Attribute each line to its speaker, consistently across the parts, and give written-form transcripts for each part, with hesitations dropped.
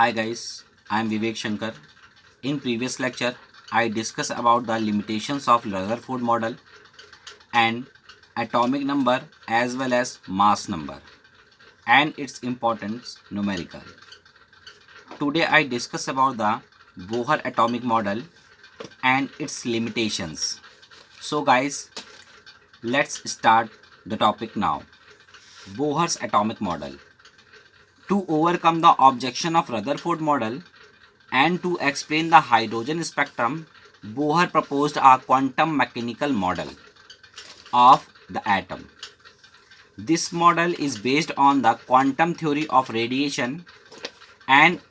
Speaker 1: Hi guys, I am Vivek Shankar. In previous lecture, I discussed about the limitations of Rutherford model and atomic number as well as mass number and its importance numerical. Today I discuss about the Bohr atomic model and its limitations. So guys, let's start the topic now. Bohr's atomic model. To overcome the objection of Rutherford model, and to explain the hydrogen spectrum, Bohr proposed a quantum mechanical model of the atom. This model is based on the quantum theory of radiation and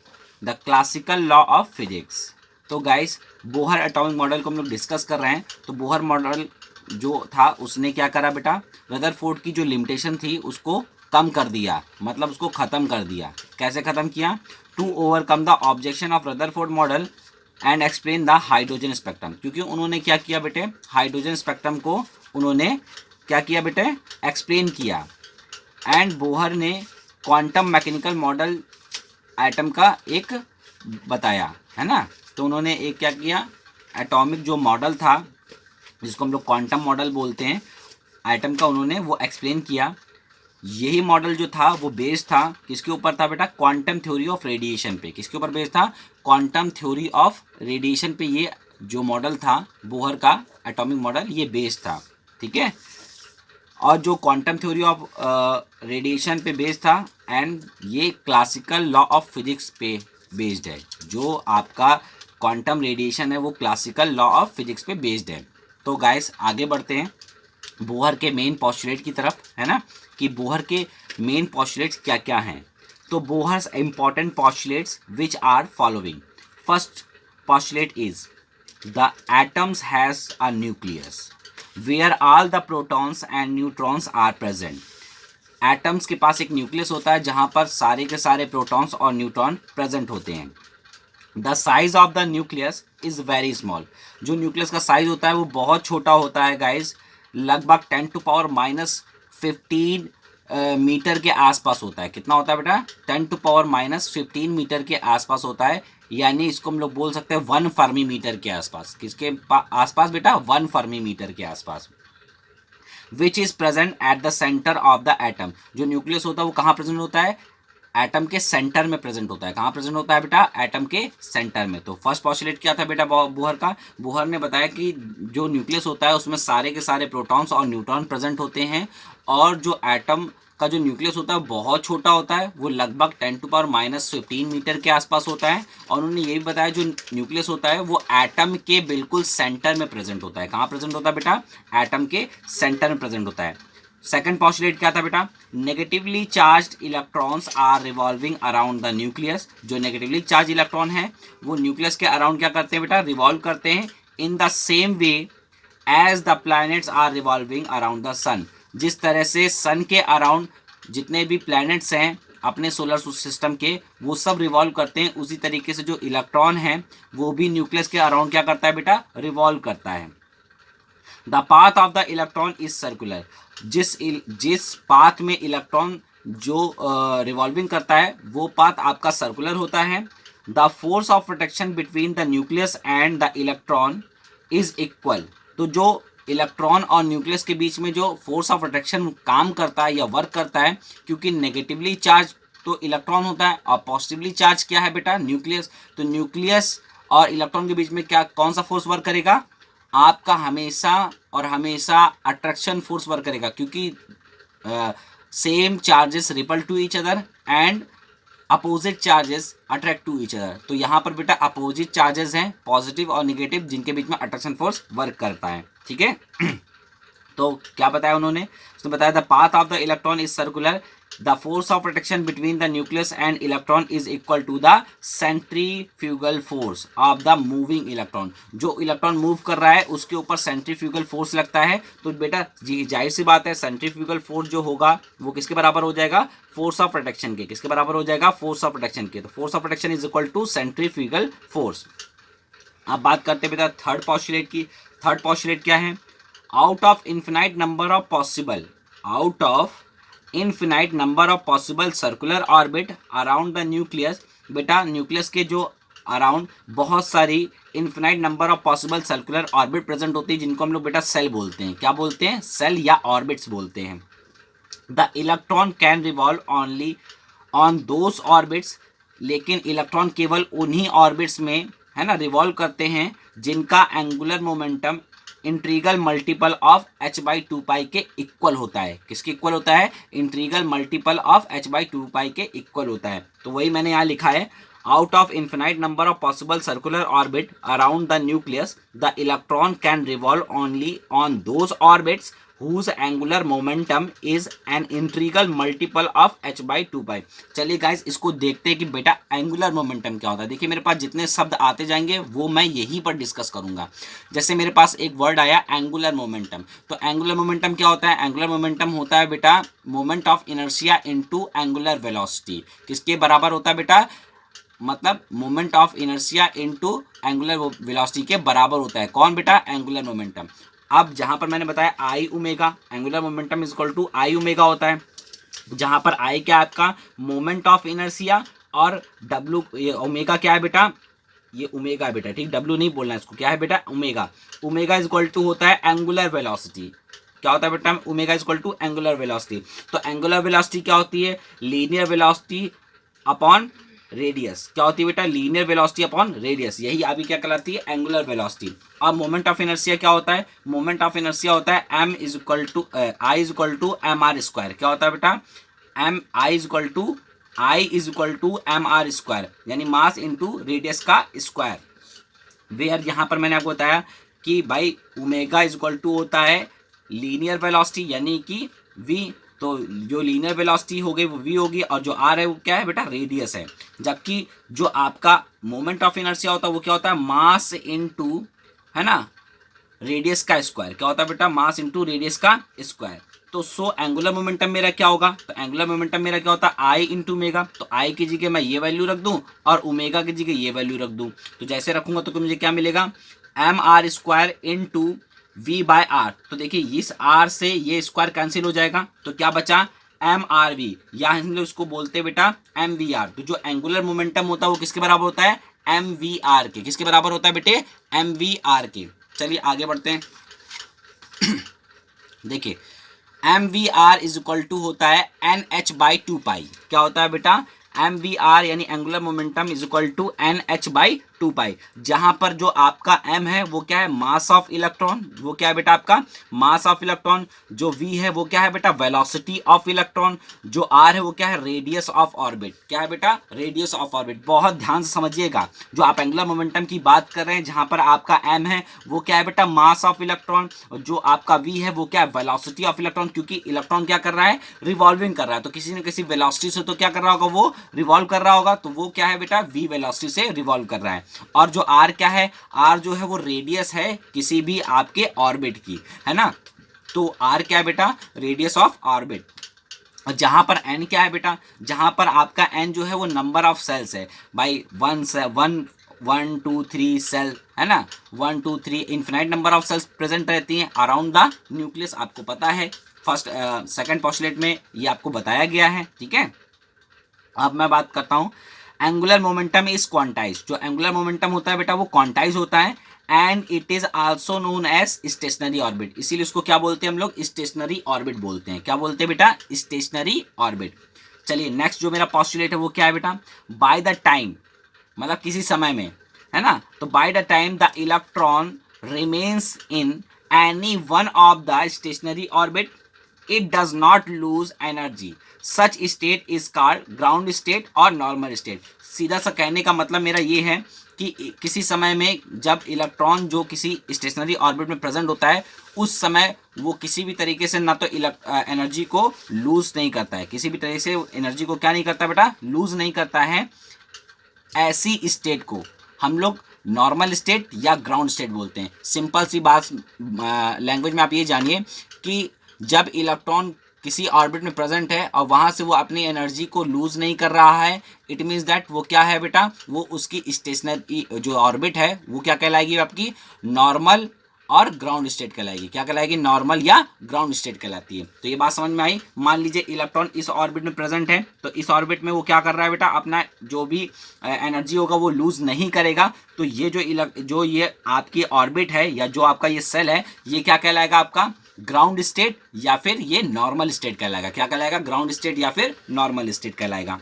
Speaker 1: the classical law of physics. तो guys Bohr atomic model को हम लोग discuss कर रहे हैं. तो Bohr model जो था उसने क्या करा बेटा, रदरफोर्ड की जो लिमिटेशन थी उसको कम कर दिया, मतलब उसको ख़त्म कर दिया. कैसे ख़त्म किया? To overcome the objection of Rutherford model and explain the hydrogen spectrum. क्योंकि उन्होंने क्या किया बेटे, हाइड्रोजन स्पेक्ट्रम को उन्होंने क्या किया बेटे, एक्सप्लेन किया. एंड बोहर ने क्वांटम मैकेनिकल मॉडल एटम का एक बताया, है ना. तो उन्होंने एक क्या किया, एटॉमिक जो मॉडल था जिसको हम लोग क्वांटम मॉडल बोलते हैं एटम का, उन्होंने वो एक्सप्लेन किया. यही मॉडल जो था वो बेस्ड था किसके ऊपर था बेटा, क्वांटम थ्योरी ऑफ रेडिएशन पे. किसके ऊपर बेस्ड था? क्वांटम थ्योरी ऑफ रेडिएशन पे ये जो मॉडल था बोहर का एटॉमिक मॉडल ये बेस्ड था. ठीक है. और जो क्वांटम थ्योरी ऑफ रेडिएशन पे बेस्ड था एंड ये क्लासिकल लॉ ऑफ फिजिक्स पे बेस्ड है. जो आपका क्वांटम रेडिएशन है वो क्लासिकल लॉ ऑफ फिजिक्स पे बेस्ड है. तो गाइस आगे बढ़ते हैं बोहर के मेन पॉस्टुलेट की तरफ, है ना, कि बोहर के मेन पॉस्टुलेट्स क्या क्या हैं. तो Bohr's important postulates which are following. First postulate is the atoms has a nucleus where all the protons and neutrons are present. Atoms के पास एक न्यूक्लियस होता है जहां पर सारे के सारे प्रोटॉन्स और न्यूट्रॉन प्रेजेंट होते हैं. The size of the nucleus is very small. जो न्यूक्लियस का साइज होता है वो बहुत छोटा होता है गाइज, लगभग 10⁻⁻15 मीटर के आसपास होता है. कितना होता है बेटा? 10⁻⁻15 मीटर के आसपास होता है. यानी इसको हम लोग बोल सकते हैं 1 फर्मी मीटर के आसपास. किसके आसपास बेटा? 1 फर्मी मीटर के आसपास. Which is present at the centre of the atom. जो न्यूक्लियस होता है वो कहाँ प्रेजेंट होता है? एटम के सेंटर में प्रेजेंट होता है. कहाँ प्रेजेंट होता है बेटा? एटम के सेंटर में. तो फर्स्ट पॉस्टुलेट क्या था बेटा बोहर का? बोहर ने बताया कि जो न्यूक्लियस होता है उसमें सारे के सारे प्रोटॉन्स और न्यूट्रॉन प्रेजेंट होते हैं और जो एटम का जो न्यूक्लियस होता है बहुत छोटा होता है, वो लगभग 10⁻⁻15 मीटर के आसपास होता है. और उन्होंने ये भी बताया जो न्यूक्लियस होता है वो एटम के बिल्कुल सेंटर में प्रेजेंट होता है. कहाँ प्रेजेंट होता है बेटा? एटम के सेंटर में प्रेजेंट होता है. सेकंड पॉस्टुलेट क्या था बेटा? Negatively charged electrons are revolving around the nucleus. जो नेगेटिवली चार्ज इलेक्ट्रॉन है वो न्यूक्लियस के अराउंड क्या करते हैं बेटा? रिवॉल्व करते हैं. In the same way as the planets are revolving around the sun. जिस तरह से सन के अराउंड जितने भी प्लैनेट्स हैं अपने सोलर सिस्टम के वो सब रिवॉल्व करते हैं, उसी तरीके से जो इलेक्ट्रॉन है वो भी न्यूक्लियस के अराउंड क्या करता है बेटा? रिवॉल्व करता है. The path of the electron is circular. जिस पाथ में इलेक्ट्रॉन जो रिवॉल्विंग करता है वो पाथ आपका सर्कुलर होता है. The force of protection between the nucleus and the electron is equal. तो जो इलेक्ट्रॉन और न्यूक्लियस के बीच में जो फोर्स ऑफ अट्रैक्शन काम करता है या वर्क करता है, क्योंकि नेगेटिवली चार्ज तो इलेक्ट्रॉन होता है और पॉजिटिवली चार्ज क्या है बेटा? न्यूक्लियस. तो न्यूक्लियस और इलेक्ट्रॉन के बीच में क्या कौन सा फोर्स वर्क करेगा? आपका हमेशा और हमेशा अट्रैक्शन फोर्स वर्क करेगा, क्योंकि same charges repel to each other and opposite charges attract to each other. तो यहाँ पर बेटा अपोजिट चार्जेस हैं पॉजिटिव और निगेटिव जिनके बीच में अट्रैक्शन फोर्स वर्क करता है. ठीक है. तो क्या बताया उन्होंने? उसने बताया the path of the electron is circular. The force of protection between the nucleus and electron is equal to the centrifugal force of the moving electron. जो इलेक्ट्रॉन मूव कर रहा है उसके ऊपर सेंट्रीफ्यूगल फोर्स लगता है. तो बेटा जी जाहिर सी बात है सेंट्रीफ्यूगल फोर्स जो होगा वो किसके बराबर हो जाएगा? फोर्स ऑफ प्रोटेक्शन के. किसके बराबर हो जाएगा? फोर्स ऑफ प्रोटेक्शन के. तो force of protection is equal to centrifugal force. अब बात करते हैं बेटा थर्ड पॉस्टुलेट की. थर्ड पॉस्टुलेट क्या है? Out of infinite number of possible circular orbit around the nucleus बेटा न्यूक्लियस के जो अराउंड बहुत सारी infinite number of possible circular orbit present होती है, जिनको हम लोग बेटा सेल बोलते हैं। क्या बोलते हैं? सेल या ऑर्बिट्स बोलते हैं। The electron can revolve only on those orbits, लेकिन इलेक्ट्रॉन केवल उन्हीं ऑर्बिट्स में, है ना, रिवॉल्व करते हैं जिनका angular momentum integral multiple of h by two pi के इक्वल होता है। किसके इक्वल होता है? Integral multiple of h by two pi के इक्वल होता है। तो वही मैंने यहाँ लिखा है, out of infinite number of possible circular orbit around the nucleus the electron can revolve only on those orbits whose angular momentum is an integral multiple of h by 2 pi। चलिए guys, इसको देखते हैं कि बेटा angular momentum क्या होता है। देखिए मेरे पास जितने शब्द आते जाएंगे वो मैं यहीं पर डिस्कस करूंगा। जैसे मेरे पास एक वर्ड आया एंगुलर मोमेंटम, तो एंगुलर मोमेंटम क्या होता है? एंगुलर मोमेंटम होता है बेटा moment of inertia into angular velocity. किसके बराबर होता है बेटा? मतलब moment of inertia into angular velocity के बराबर होता है। कौन बेटा? Angular momentum. अब जहां पर मैंने बताया I omega, angular momentum is equal to I omega होता है, जहां पर आई क्या है आपका? मोमेंट ऑफ इनर्शिया, और डब्ल्यू, ये ओमेगा क्या है बेटा? ये ओमेगा है बेटा, ठीक, डब्ल्यू नहीं बोलना है इसको, क्या है बेटा? Omega. Omega is equal to होता है एंगुलर वेलोसिटी। क्या होता है बेटा? Omega is equal to angular velocity. तो एंगुलर वेलोसिटी क्या होती है? Linear velocity upon radius. क्या होती है बेटा? Linear velocity upon radius. यही अभी क्या कहलाती है? Angular velocity. अब मोमेंट ऑफ इनर्शिया क्या होता है? मोमेंट ऑफ इनर्शिया होता है m is equal to I is equal to M R square. क्या होता है बेटा? I is equal to M R square, यानी मास इंटू रेडियस का स्क्वायर। वेयर यहाँ पर मैंने आपको बताया कि भाई ओमेगा इज इक्वल टू होता है लीनियर वेलोसिटी यानी कि v। तो जो लीनियर वेलोसिटी हो गई वो v होगी, और जो r है वो क्या है बेटा? रेडियस है। जबकि जो आपका मोमेंट ऑफ इनर्शिया होता है वो क्या होता है? मास इनटू, है ना, रेडियस का स्क्वायर। क्या होता है बेटा? मास इनटू रेडियस का स्क्वायर। तो सो एंगुलर मोमेंटम मेरा क्या होगा? तो एंगुलर मोमेंटम मेरा क्या होता है? आई इंटू ओमेगा। तो आई की जगह मैं ये वैल्यू रख दूं और ओमेगा की जगह ये वैल्यू रख दूं। तो जैसे रखूंगा तो मुझे क्या मिलेगा? M R square into V by R. तो देखिए इस आर से ये स्क्वायर कैंसिल हो जाएगा, तो क्या बचा? एम आर वी, या हम लोग इसको बोलते हैं बेटा एम वी आर। तो जो एंगुलर मोमेंटम होता है वो किसके बराबर होता है? एम वी आर के। किसके बराबर होता है बेटे? एम वी आर के। चलिए आगे बढ़ते हैं। देखिए m v r is equal to होता है n h by two pi. क्या होता है बेटा? एम वी आर यानी angular momentum is equal to n h by two pi, जहां पर जो आपका m है वो क्या है? Mass of electron. वो क्या है बेटा? आपका मास ऑफ इलेक्ट्रॉन। जो v है वो क्या है बेटा? Velocity of electron. जो r है वो क्या है? Radius of orbit. क्या है बेटा? Radius of orbit. बहुत ध्यान से समझिएगा, जो आप एंगुलर मोमेंटम की बात कर रहे हैं जहां पर आपका m है वो क्या है बेटा? मास ऑफ इलेक्ट्रॉन। और जो आपका v है वो क्या है? वेलोसिटी ऑफ इलेक्ट्रॉन, क्योंकि इलेक्ट्रॉन क्या कर रहा है? रिवॉल्विंग कर रहा है। तो किसी न किसी वेलोसिटी से तो क्या कर रहा होगा? वो रिवॉल्व कर रहा होगा। तो वो क्या है बेटा? v वेलोसिटी से रिवॉल्व कर रहा है। और जो r क्या है? r जो है वो रेडियस है किसी भी आपके ऑर्बिट की, है ना। तो r क्या है बेटा? Radius of orbit. और जहां पर n क्या है बेटा? जहां पर आपका n जो है वो नंबर ऑफ सेल्स है भाई। 1 2 3 सेल, है ना, 1 2 3 infinite number of cells present रहती हैं अराउंड द न्यूक्लियस। आपको पता है फर्स्ट सेकंड पोस्टुलेट में ये आपको बताया गया है, ठीक है। अब मैं बात करता हूं एंगुलर मोमेंटम इज क्वांटाइज। जो एंगुलर मोमेंटम होता है बेटा वो क्वांटाइज होता है, and it is also known as stationary orbit. इसीलिए उसको क्या बोलते हैं हम लोग? स्टेशनरी ऑर्बिट बोलते हैं। क्या बोलते हैं बेटा? Stationery orbit. चलिए नेक्स्ट जो मेरा पोस्टुलेट है वो क्या है बेटा? बाय द टाइम, मतलब किसी समय में, है ना। तो by the time the electron remains in any one of the stationery orbit it does not lose energy, such state is called ground state और normal state। सीधा सा कहने का मतलब मेरा ये है कि किसी समय में जब इलेक्ट्रॉन जो किसी स्टेशनरी ऑर्बिट में प्रेजेंट होता है उस समय वो किसी भी तरीके से ना तो एनर्जी को लूज नहीं करता है, किसी भी तरीके से एनर्जी को क्या नहीं करता बेटा? लूज नहीं करता है। ऐसी स्टेट को हम लोग नॉर्मल स्टेट या ग्राउंड स्टेट बोलते हैं। सिंपल सी बात लैंग्वेज में आप ये जानिए कि जब इलेक्ट्रॉन किसी ऑर्बिट में प्रेजेंट है और वहां से वो अपनी एनर्जी को लूज नहीं कर रहा है, इट मीन्स दैट वो क्या है बेटा? वो उसकी स्टेशनरी जो ऑर्बिट है वो क्या कहलाएगी? आपकी नॉर्मल और ग्राउंड स्टेट कहलाएगी। क्या कहलाएगी? नॉर्मल या ग्राउंड स्टेट कहलाती है। तो ये बात समझ में आई। मान लीजिए इलेक्ट्रॉन इस ऑर्बिट में प्रेजेंट है, तो इस ऑर्बिट में वो क्या कर रहा है बेटा, अपना जो भी एनर्जी होगा वो लूज नहीं करेगा। तो ये जो ये आपकी ऑर्बिट है या जो आपका ये सेल है, ये क्या कहलाएगा? आपका ग्राउंड स्टेट या फिर ये नॉर्मल स्टेट कहलाएगा। क्या कहलाएगा? ग्राउंड स्टेट या फिर नॉर्मल स्टेट कहलाएगा।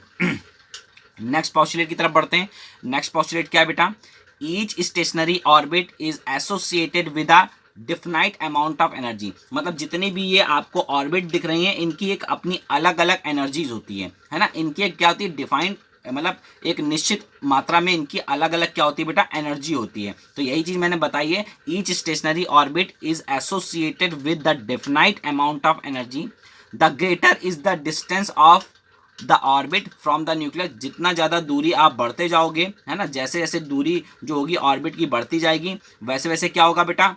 Speaker 1: नेक्स्ट पॉस्टुलेट की तरफ बढ़ते हैं। नेक्स्ट पॉस्टुलेट क्या है बेटा? Each stationery orbit is associated with a definite amount of energy. मतलब जितने भी ये आपको ऑर्बिट दिख रही हैं, इनकी एक अपनी अलग अलग एनर्जीज होती है ना। इनकी एक क्या होती है? डिफाइंड, मतलब एक निश्चित मात्रा में इनकी अलग अलग क्या होती है बेटा? एनर्जी होती है। तो यही चीज मैंने बताई है। Each stationery orbit is associated with the definite amount of energy. The greater is the distance of the orbit from the nucleus. जितना ज़्यादा दूरी आप बढ़ते जाओगे, है ना, जैसे जैसे दूरी जो होगी ऑर्बिट की बढ़ती जाएगी, वैसे वैसे क्या होगा बेटा,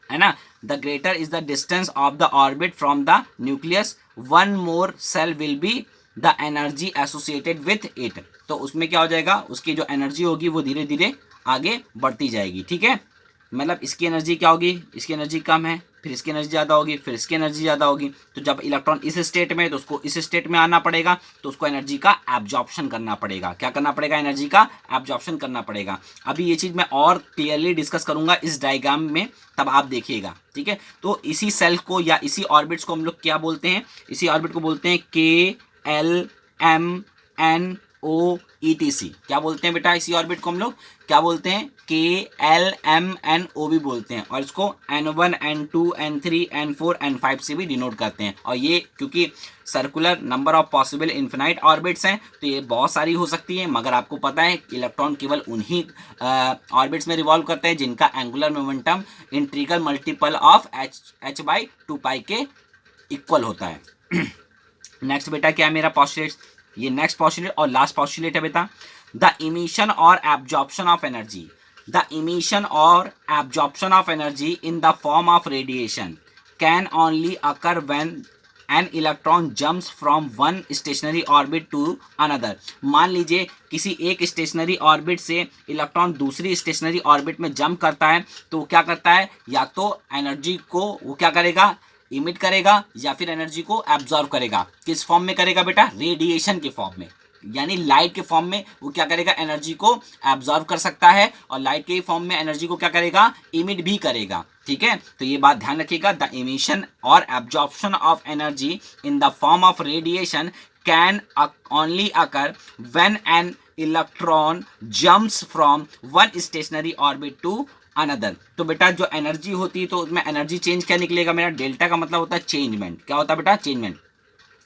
Speaker 1: है ना, the greater is the distance of the orbit from the nucleus, one more sell will be the energy associated with it. तो उसमें क्या हो जाएगा? उसकी जो एनर्जी होगी वो धीरे धीरे आगे बढ़ती जाएगी। ठीक है, मतलब इसकी एनर्जी क्या होगी? इसकी एनर्जी कम है, फिर इसकी एनर्जी ज़्यादा होगी, फिर इसकी एनर्जी ज़्यादा होगी। तो जब इलेक्ट्रॉन इस स्टेट में है तो उसको इस स्टेट में आना पड़ेगा, तो उसको एनर्जी का एब्जॉर्प्शन करना पड़ेगा। क्या करना पड़ेगा? एनर्जी का एब्जॉर्प्शन करना पड़ेगा। अभी ये चीज़ मैं और क्लियरली डिस्कस करूंगा इस डायग्राम में, तब आप देखिएगा। ठीक है, तो इसी सेल को या इसी ऑर्बिट्स को हम लोग क्या बोलते हैं? इसी ऑर्बिट को बोलते हैं KLMNO क्या बोलते हैं बेटा? इसी ऑर्बिट को हम लोग क्या बोलते हैं? KLMNO भी बोलते हैं। और इसको N1 N2 N3 N4 N5 से भी डिनोट करते हैं। और ये क्योंकि circular number of possible infinite orbits हैं, तो ये बहुत सारी हो सकती है, मगर आपको पता है इलेक्ट्रॉन केवल उन्हीं ऑर्बिट्स में रिवॉल्व करते हैं जिनका angular momentum integral multiple of h/2π के इक्वल होता है। नेक्स्ट बेटा क्या है मेरा पॉस्टुलेट? ये नेक्स्ट पॉस्टुलेट और लास्ट पॉस्टुलेट है बेटा। द इमिशन और absorption of energy, the emission और absorption of energy in the form of radiation can only occur when an electron jumps from one stationary orbit to another. मान लीजिए किसी एक stationary orbit से electron दूसरी stationary orbit में jump करता है, तो वो क्या करता है? या तो एनर्जी को वो क्या करेगा? इमिट करेगा, या फिर एनर्जी को एब्जॉर्व करेगा। किस फॉर्म में करेगा बेटा? रेडिएशन के फॉर्म में, यानी लाइट के फॉर्म में वो क्या करेगा? एनर्जी को एब्जॉर्व कर सकता है, और लाइट के फॉर्म में एनर्जी को क्या करेगा? इमिट भी करेगा। ठीक है, तो ये बात ध्यान रखिएगा। द इमिशन और absorption of energy in the form of radiation can only occur when an electron jumps from one stationary orbit to another. तो बेटा जो एनर्जी होती है, तो उसमें एनर्जी चेंज क्या निकलेगा मेरा? डेल्टा का मतलब होता है चेंजमेंट। क्या होता है बेटा? चेंजमेंट।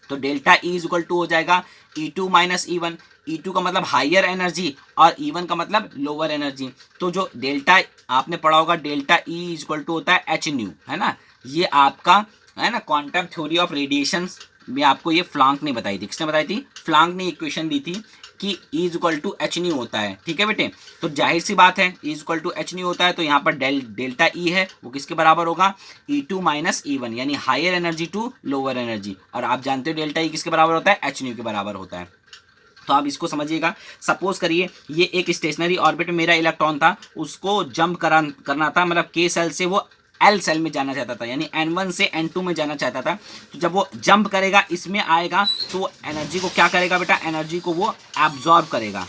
Speaker 1: तो delta E is equal to हो जाएगा E2 माइनस E1। E2 का मतलब हाइयर एनर्जी और E1 का मतलब लोअर एनर्जी। तो जो डेल्टा आपने पढ़ा होगा, delta E is equal to होता है एच न्यू, है ना। ये आपका है ना क्वांटम थ्योरी ऑफ रेडिएशन में आपको ये फ्लांक ने बताई थी। किसने बताई थी? फ्लांक ने इक्वेशन दी थी कि E is equal to H nu होता है। ठीक है बेटे, तो जाहिर सी बात है E is equal to H nu होता है, तो यहाँ पर डेल्टा ई है वो किसके बराबर होगा? E2 माइनस E1, यानी higher energy to lower energy. और आप जानते हो डेल्टा ई किसके बराबर होता है? एच न्यू के बराबर होता है। तो आप इसको समझिएगा। सपोज करिए ये एक स्टेशनरी ऑर्बिट में मेरा इलेक्ट्रॉन था, उसको जंप करना था, मतलब के सेल से वो एल सेल में जाना चाहता था, यानी N1 से N2 में जाना चाहता था। तो जब वो जंप करेगा, इसमें आएगा, तो एनर्जी को क्या करेगा बेटा? एनर्जी को वो एब्जॉर्ब करेगा।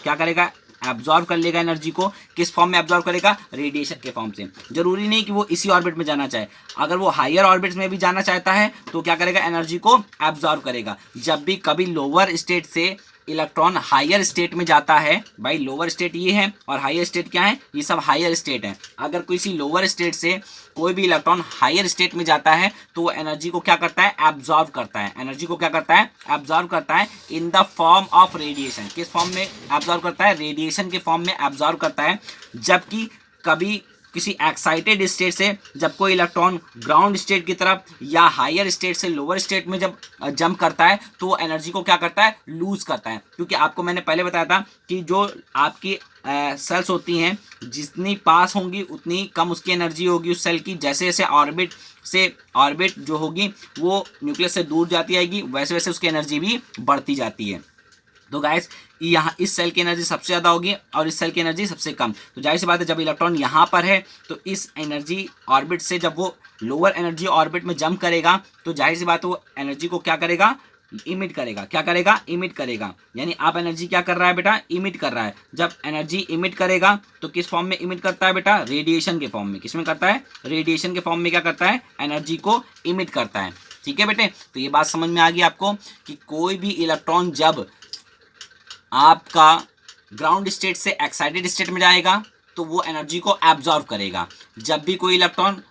Speaker 1: क्या करेगा? एब्जॉर्ब कर लेगा एनर्जी को। किस फॉर्म में एब्जॉर्ब करेगा? रेडिएशन के फॉर्म से। जरूरी नहीं कि वो इसी ऑर्बिट में जाना चाहे, अगर वो हायर ऑर्बिट्स में भी जाना चाहता है तो क्या करेगा? एनर्जी को एब्जॉर्ब करेगा। जब भी कभी लोअर स्टेट से इलेक्ट्रॉन हायर स्टेट में जाता है, भाई लोअर स्टेट ये है और हायर स्टेट क्या है? ये सब हायर स्टेट है। अगर किसी लोअर स्टेट से कोई भी इलेक्ट्रॉन हायर स्टेट में जाता है, तो वो एनर्जी को क्या करता है? एब्जॉर्ब करता है। एनर्जी को क्या करता है? एब्जॉर्ब करता है इन द फॉर्म ऑफ रेडिएशन। किस फॉर्म में एब्जॉर्ब करता है? रेडिएशन के फॉर्म में एब्जॉर्ब करता है। जबकि कभी किसी एक्साइटेड स्टेट से जब कोई इलेक्ट्रॉन ग्राउंड स्टेट की तरफ या हायर स्टेट से लोअर स्टेट में जब जंप करता है, तो वो एनर्जी को क्या करता है? लूज करता है। क्योंकि आपको मैंने पहले बताया था कि जो आपकी सेल्स होती हैं, जितनी पास होंगी उतनी कम उसकी एनर्जी होगी उस सेल की। जैसे जैसे ऑर्बिट जो होगी वो न्यूक्लियस से दूर जाती आएगी, वैसे वैसे उसकी एनर्जी भी बढ़ती जाती है। तो गाइस यहाँ इस सेल की एनर्जी सबसे ज़्यादा होगी और इस सेल की एनर्जी सबसे कम। तो जाहिर सी बात है जब इलेक्ट्रॉन यहाँ पर है तो इस एनर्जी ऑर्बिट से जब वो लोअर एनर्जी ऑर्बिट में जंप करेगा तो जाहिर सी बात है वो एनर्जी को क्या करेगा, इमिट करेगा। क्या करेगा, इमिट करेगा। यानी आप एनर्जी क्या कर रहा है बेटा, इमिट कर रहा है। जब एनर्जी इमिट करेगा तो किस फॉर्म में इमिट करता है बेटा, रेडिएशन के फॉर्म में। किस में करता है, रेडिएशन के फॉर्म में क्या करता है, एनर्जी को इमिट करता है। ठीक है बेटे, तो ये बात समझ में आ गई आपको कि कोई भी इलेक्ट्रॉन जब आपका ग्राउंड स्टेट से एक्साइटेड स्टेट में जाएगा तो वो एनर्जी को एब्जॉर्व करेगा। जब भी कोई इलेक्ट्रॉन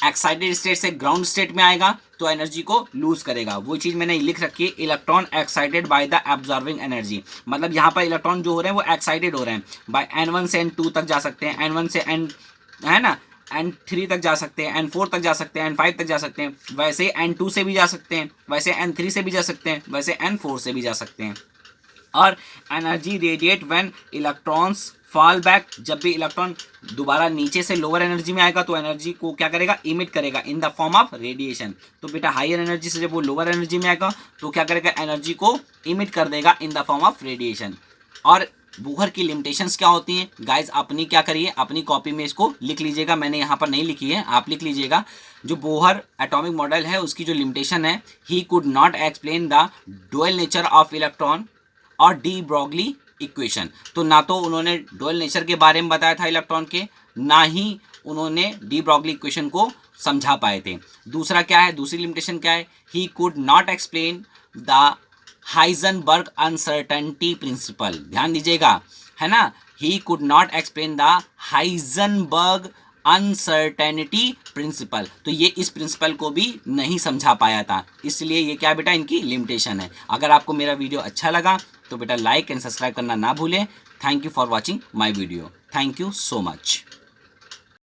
Speaker 1: एक्साइटेड स्टेट से ग्राउंड स्टेट में आएगा तो एनर्जी को लूज करेगा। वो चीज़ मैंने लिख रखी है, electron excited by the absorbing energy. मतलब यहाँ पर इलेक्ट्रॉन जो हो रहे हैं वो एक्साइटेड हो रहे हैं, बाय N1 से N2 तक जा सकते हैं, N1 से N है ना N3 तक जा सकते हैं, N4 तक जा सकते हैं, N5 तक जा सकते हैं, वैसे N2 से भी जा सकते हैं, वैसे N3 से भी जा सकते हैं, वैसे N4 से भी जा सकते हैं। और energy radiate when electrons fall back, जब भी इलेक्ट्रॉन दोबारा नीचे से लोअर एनर्जी में आएगा तो एनर्जी को क्या करेगा, इमिट करेगा इन द फॉर्म ऑफ रेडिएशन। तो बेटा हायर एनर्जी से जब वो लोअर एनर्जी में आएगा तो क्या करेगा, एनर्जी को इमिट कर देगा इन द फॉर्म ऑफ रेडिएशन। और बोहर की लिमिटेशंस क्या होती हैं गाइज, अपनी क्या करिए, अपनी कॉपी में इसको लिख लीजिएगा, मैंने यहाँ पर नहीं लिखी है, आप लिख लीजिएगा। जो बोहर एटॉमिक मॉडल है उसकी जो लिमिटेशन है, he could not explain the dual nature of electron और डी ब्रॉगली इक्वेशन। तो ना तो उन्होंने डुअल नेचर के बारे में बताया था इलेक्ट्रॉन के, ना ही उन्होंने डी ब्रॉगली इक्वेशन को समझा पाए थे। दूसरा क्या है, दूसरी लिमिटेशन क्या है, he could not explain the Heisenberg uncertainty principle. ध्यान दीजिएगा, है ना, he could not explain the Heisenberg uncertainty principle. तो ये इस प्रिंसिपल को भी नहीं समझा पाया था, इसलिए ये क्या बेटा, इनकी लिमिटेशन है। अगर आपको मेरा वीडियो अच्छा लगा तो बेटा लाइक एंड सब्सक्राइब करना ना भूलें। Thank you for watching my video. Thank you so much.